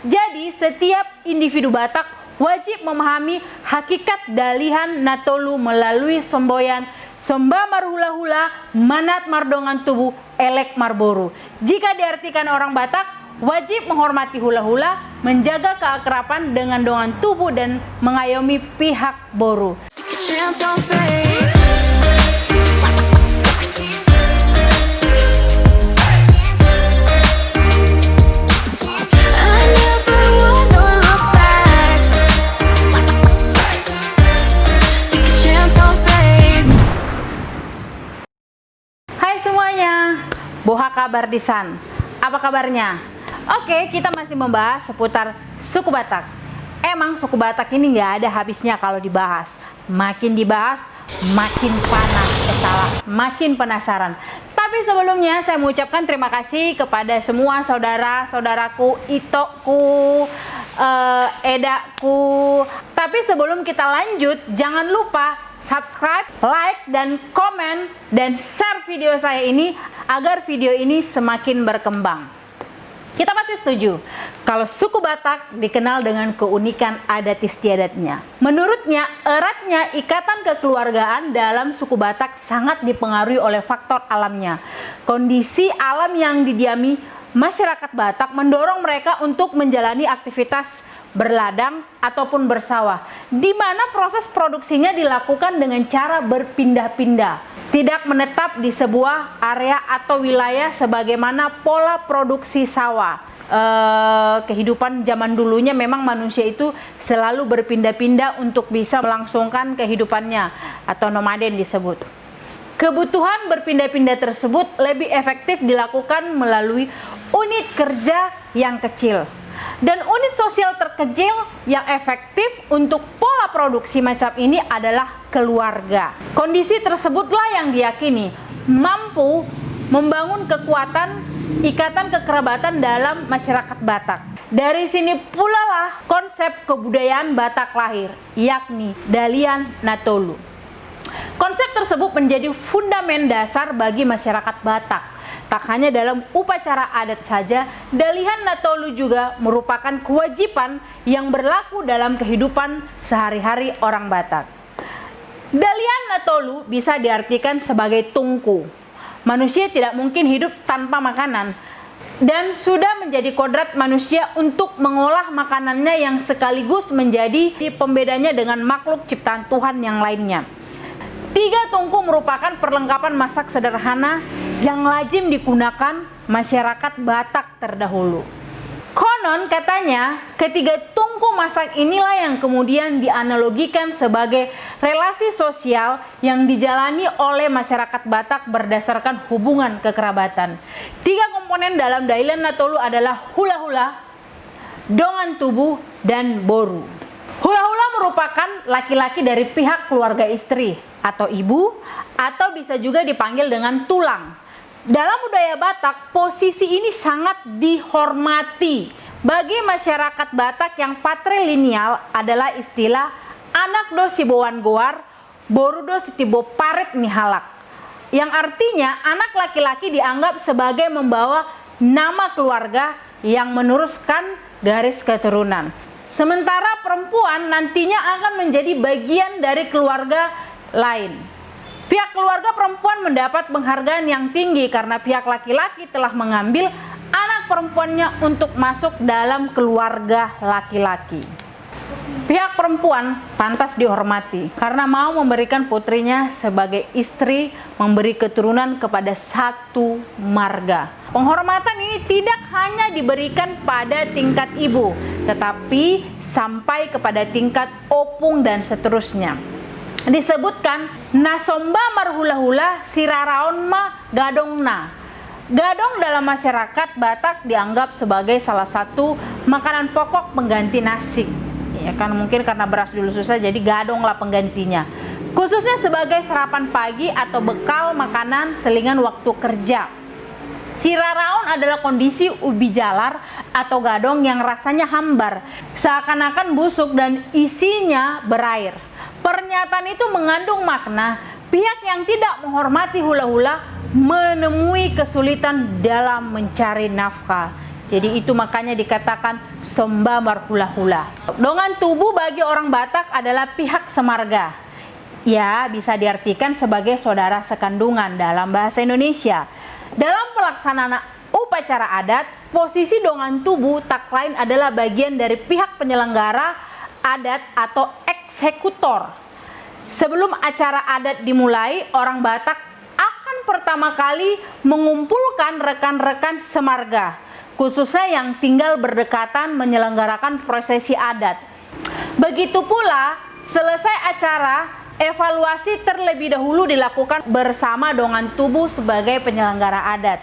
Jadi setiap individu Batak wajib memahami hakikat dalihan Natolu melalui semboyan Somba marhula-hula, manat mardongan tubuh, elek marboru. Jika diartikan orang Batak, wajib menghormati hula-hula, menjaga keakraban dengan dongan tubuh dan mengayomi pihak boru. Boha kabar Disan, apa kabarnya? Oke, kita masih membahas seputar suku Batak. Emang suku Batak ini nggak ada habisnya kalau dibahas. Makin dibahas, makin panas, makin penasaran. Tapi sebelumnya saya mengucapkan terima kasih kepada semua saudara-saudaraku, itoku, edaku. Tapi sebelum kita lanjut, jangan lupa subscribe, like, dan komen, dan share video saya ini agar video ini semakin berkembang. Kita pasti setuju kalau suku Batak dikenal dengan keunikan adat istiadatnya. Menurutnya, eratnya ikatan kekeluargaan dalam suku Batak sangat dipengaruhi oleh faktor alamnya. Kondisi alam yang didiami masyarakat Batak mendorong mereka untuk menjalani aktivitas berladang ataupun bersawah, di mana proses produksinya dilakukan dengan cara berpindah-pindah, tidak menetap di sebuah area atau wilayah sebagaimana pola produksi sawah. Kehidupan zaman dulunya memang manusia itu selalu berpindah-pindah untuk bisa melangsungkan kehidupannya, atau nomaden disebut. Kebutuhan berpindah-pindah tersebut lebih efektif dilakukan melalui unit kerja yang kecil. Dan unit sosial terkecil yang efektif untuk pola produksi macam ini adalah keluarga. Kondisi tersebutlah yang diyakini mampu membangun kekuatan ikatan kekerabatan dalam masyarakat Batak. Dari sini pula lah konsep kebudayaan Batak lahir, yakni Dalian Natolu. Konsep tersebut menjadi fundamen dasar bagi masyarakat Batak. Tak hanya dalam upacara adat saja, dalihan Natolu juga merupakan kewajiban yang berlaku dalam kehidupan sehari-hari orang Batak. Dalihan Natolu bisa diartikan sebagai tungku. Manusia tidak mungkin hidup tanpa makanan, dan sudah menjadi kodrat manusia untuk mengolah makanannya yang sekaligus menjadi pembedanya dengan makhluk ciptaan Tuhan yang lainnya. 3 tungku merupakan perlengkapan masak sederhana yang lazim digunakan masyarakat Batak terdahulu. Konon katanya, ketiga tungku masak inilah yang kemudian dianalogikan sebagai relasi sosial yang dijalani oleh masyarakat Batak berdasarkan hubungan kekerabatan. 3 komponen dalam Dalian Natolu adalah hula-hula, dongan tubuh, dan boru. Hula-hula merupakan laki-laki dari pihak keluarga istri atau ibu, atau bisa juga dipanggil dengan tulang. Dalam budaya Batak, posisi ini sangat dihormati. Bagi masyarakat Batak yang patrilineal adalah istilah anak do sibowan goar, boru do sitibo paret nihalak, yang artinya anak laki-laki dianggap sebagai membawa nama keluarga yang meneruskan garis keturunan. Sementara perempuan nantinya akan menjadi bagian dari keluarga lain. Pihak keluarga perempuan mendapat penghargaan yang tinggi karena pihak laki-laki telah mengambil anak perempuannya untuk masuk dalam keluarga laki-laki. Pihak perempuan pantas dihormati karena mau memberikan putrinya sebagai istri, memberi keturunan kepada satu marga. Penghormatan ini tidak hanya diberikan pada tingkat ibu, tetapi sampai kepada tingkat opung dan seterusnya. Disebutkan nasomba marhula-hula siraraon ma gadongna. Gadong dalam masyarakat Batak dianggap sebagai salah satu makanan pokok pengganti nasi. Ya kan, mungkin karena beras dulu susah, jadi gadong lah penggantinya. Khususnya sebagai sarapan pagi atau bekal makanan selingan waktu kerja. Siraraon adalah kondisi ubi jalar atau gadong yang rasanya hambar, seakan-akan busuk dan isinya berair. Pernyataan itu mengandung makna pihak yang tidak menghormati hula-hula menemui kesulitan dalam mencari nafkah. Jadi itu makanya dikatakan somba marhula-hula. Dongan tubuh bagi orang Batak adalah pihak semarga. Ya, bisa diartikan sebagai saudara sekandungan dalam bahasa Indonesia. Dalam pelaksanaan upacara adat, posisi dongan tubuh tak lain adalah bagian dari pihak penyelenggara adat atau eksekutor. Sebelum acara adat dimulai, orang Batak akan pertama kali mengumpulkan rekan-rekan semarga, khususnya yang tinggal berdekatan menyelenggarakan prosesi adat. Begitu pula, selesai acara, evaluasi terlebih dahulu dilakukan bersama dongan tubuh sebagai penyelenggara adat.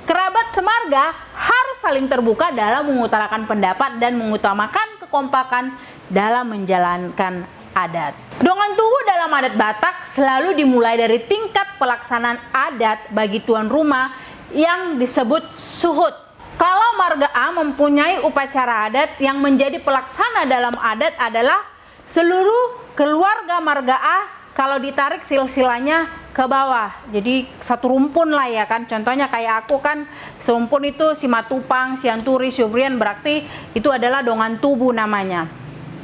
Kerabat semarga harus saling terbuka dalam mengutarakan pendapat dan mengutamakan kekompakan dalam menjalankan adat. Dongan tubuh dalam adat Batak selalu dimulai dari tingkat pelaksanaan adat bagi tuan rumah yang disebut suhut. Kalau marga A mempunyai upacara adat, yang menjadi pelaksana dalam adat adalah seluruh keluarga marga A. Kalau ditarik silsilanya ke bawah, jadi satu rumpun lah ya kan. Contohnya kayak aku kan, serumpun itu si Matupang, si Anturi, si Ubrian, berarti itu adalah dongan tubuh namanya.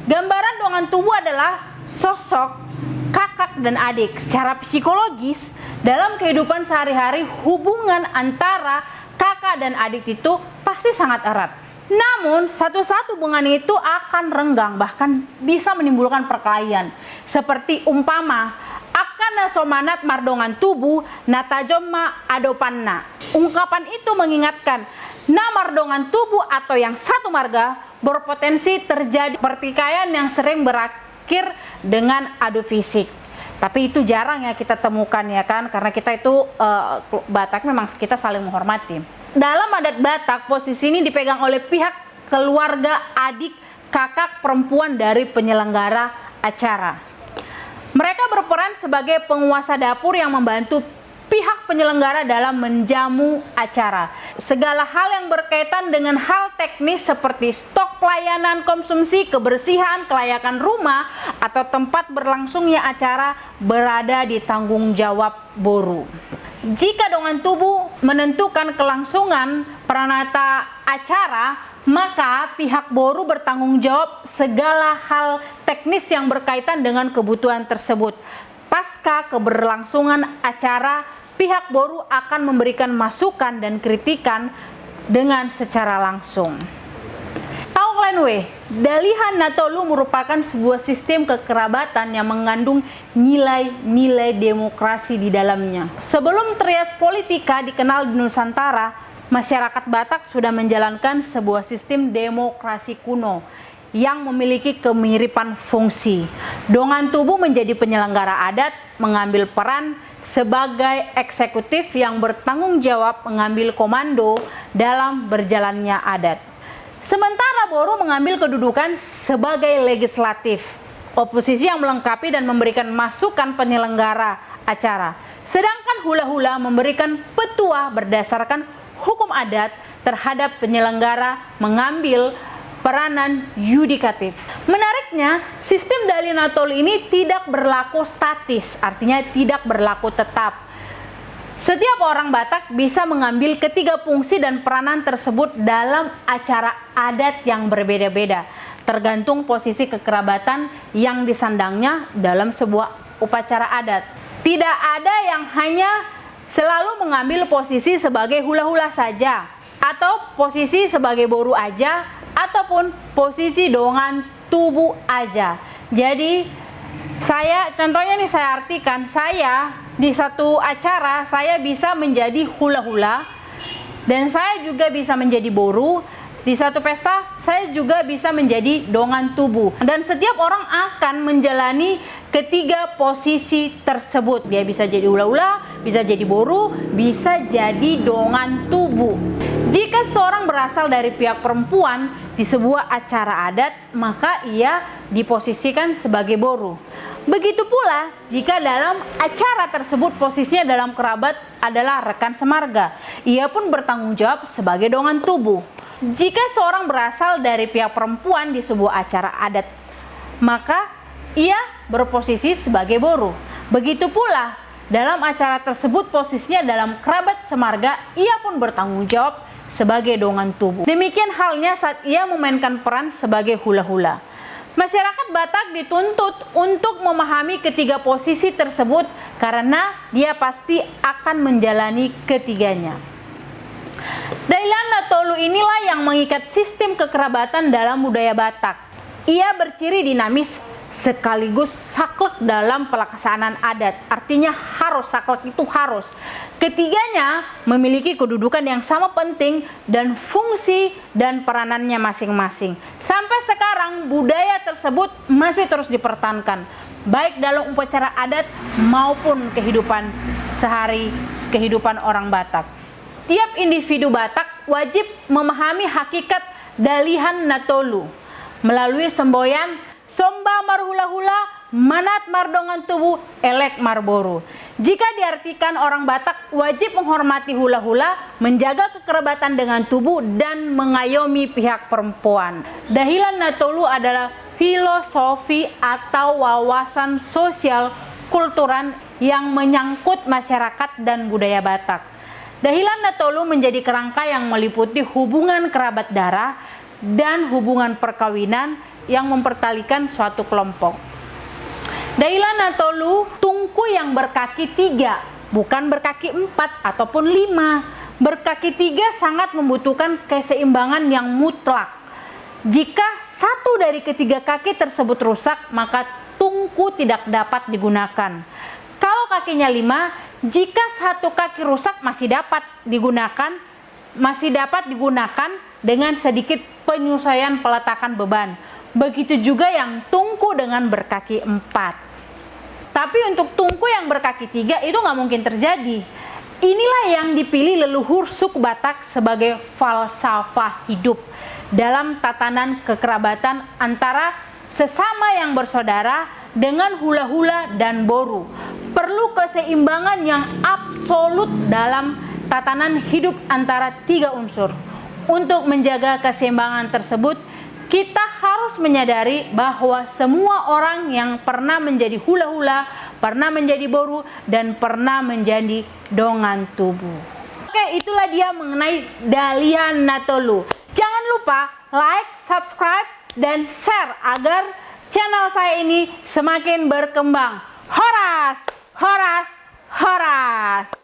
Gambaran dongan tubuh adalah sosok kakak dan adik. Secara psikologis, dalam kehidupan sehari-hari, hubungan antara kakak dan adik itu pasti sangat erat. Namun, satu-satu hubungan itu akan renggang, bahkan bisa menimbulkan perkelahian. Seperti umpama, akana somanat mardongan tubuh, natajoma adopanna. Ungkapan itu mengingatkan, mardongan tubuh atau yang satu marga berpotensi terjadi pertikaian yang sering berakhir dengan adu fisik. Tapi itu jarang ya kita temukan ya kan, karena kita itu Batak memang kita saling menghormati. Dalam adat Batak, posisi ini dipegang oleh pihak keluarga adik kakak perempuan dari penyelenggara acara. Mereka berperan sebagai penguasa dapur yang membantu pihak penyelenggara dalam menjamu acara. Segala hal yang berkaitan dengan hal teknis seperti stok pelayanan konsumsi, kebersihan, kelayakan rumah, atau tempat berlangsungnya acara berada di tanggung jawab boru. Jika dongan tubuh menentukan kelangsungan peranata acara, maka pihak boru bertanggung jawab segala hal teknis yang berkaitan dengan kebutuhan tersebut. Pasca keberlangsungan acara, pihak boru akan memberikan masukan dan kritikan dengan secara langsung. Tahu kalian weh, Dalihan Natolu merupakan sebuah sistem kekerabatan yang mengandung nilai-nilai demokrasi di dalamnya. Sebelum trias politika dikenal di Nusantara, masyarakat Batak sudah menjalankan sebuah sistem demokrasi kuno yang memiliki kemiripan fungsi. Dongan tubuh menjadi penyelenggara adat, mengambil peran sebagai eksekutif yang bertanggung jawab mengambil komando dalam berjalannya adat. Sementara boru mengambil kedudukan sebagai legislatif, oposisi yang melengkapi dan memberikan masukan penyelenggara acara. Sedangkan hula-hula memberikan petua berdasarkan hukum adat terhadap penyelenggara mengambil peranan yudikatif. Menariknya, sistem Dalihan Natolu ini tidak berlaku statis, artinya tidak berlaku tetap. Setiap orang Batak bisa mengambil ketiga fungsi dan peranan tersebut dalam acara adat yang berbeda-beda, tergantung posisi kekerabatan yang disandangnya dalam sebuah upacara adat. Tidak ada yang hanya selalu mengambil posisi sebagai hula-hula saja, atau posisi sebagai boru aja, ataupun posisi dongan tubuh aja. Jadi contohnya nih saya artikan, saya di satu acara saya bisa menjadi hula-hula dan saya juga bisa menjadi boru. Di satu pesta saya juga bisa menjadi dongan tubuh, dan setiap orang akan menjalani ketiga posisi tersebut. Dia bisa jadi hula-hula, bisa jadi boru, bisa jadi dongan tubuh. Jika seorang berasal dari pihak perempuan di sebuah acara adat, maka ia diposisikan sebagai boru. Begitu pula jika dalam acara tersebut posisinya dalam kerabat adalah rekan semarga, ia pun bertanggung jawab sebagai dongan tubuh. Jika seorang berasal dari pihak perempuan di sebuah acara adat, maka ia berposisi sebagai boru. Begitu pula dalam acara tersebut posisinya dalam kerabat semarga, ia pun bertanggung jawab sebagai dongan tubuh. Demikian halnya saat ia memainkan peran sebagai hula-hula. Masyarakat Batak dituntut untuk memahami ketiga posisi tersebut karena dia pasti akan menjalani ketiganya. Dailan Natolu inilah yang mengikat sistem kekerabatan dalam budaya Batak. Ia berciri dinamis sekaligus saklek dalam pelaksanaan adat. Artinya harus, saklek itu harus. Ketiganya memiliki kedudukan yang sama penting dan fungsi dan peranannya masing-masing. Sampai sekarang budaya tersebut masih terus dipertahankan, baik dalam upacara adat maupun kehidupan kehidupan orang Batak. Tiap individu Batak wajib memahami hakikat Dalihan Natolu melalui semboyan Somba marhula-hula, manat mardongan tubuh, elek marboru. Jika diartikan orang Batak wajib menghormati hula-hula, menjaga kekerabatan dengan tubuh, dan mengayomi pihak perempuan. Dahilan Natolu adalah filosofi atau wawasan sosial kultural yang menyangkut masyarakat dan budaya Batak. Dahilan Natolu menjadi kerangka yang meliputi hubungan kerabat darah dan hubungan perkawinan yang mempertalikan suatu kelompok. Dailan Natolu tungku yang berkaki 3, bukan berkaki 4 ataupun 5. Berkaki 3 sangat membutuhkan keseimbangan yang mutlak. Jika satu dari ketiga kaki tersebut rusak, maka tungku tidak dapat digunakan. Kalau kakinya 5, jika satu kaki rusak masih dapat digunakan dengan sedikit penyesuaian peletakan beban. Begitu juga yang tungku dengan berkaki 4. Tapi untuk tungku yang berkaki 3 itu nggak mungkin terjadi. Inilah yang dipilih leluhur suku Batak sebagai falsafah hidup dalam tatanan kekerabatan antara sesama yang bersaudara dengan hula-hula dan boru. Perlu keseimbangan yang absolut dalam tatanan hidup antara 3 unsur. Untuk menjaga keseimbangan tersebut, kita harus menyadari bahwa semua orang yang pernah menjadi hula-hula, pernah menjadi boru, dan pernah menjadi dongan tubuh. Oke, itulah dia mengenai Dalihan Natolu. Jangan lupa like, subscribe, dan share agar channel saya ini semakin berkembang. Horas, horas, horas.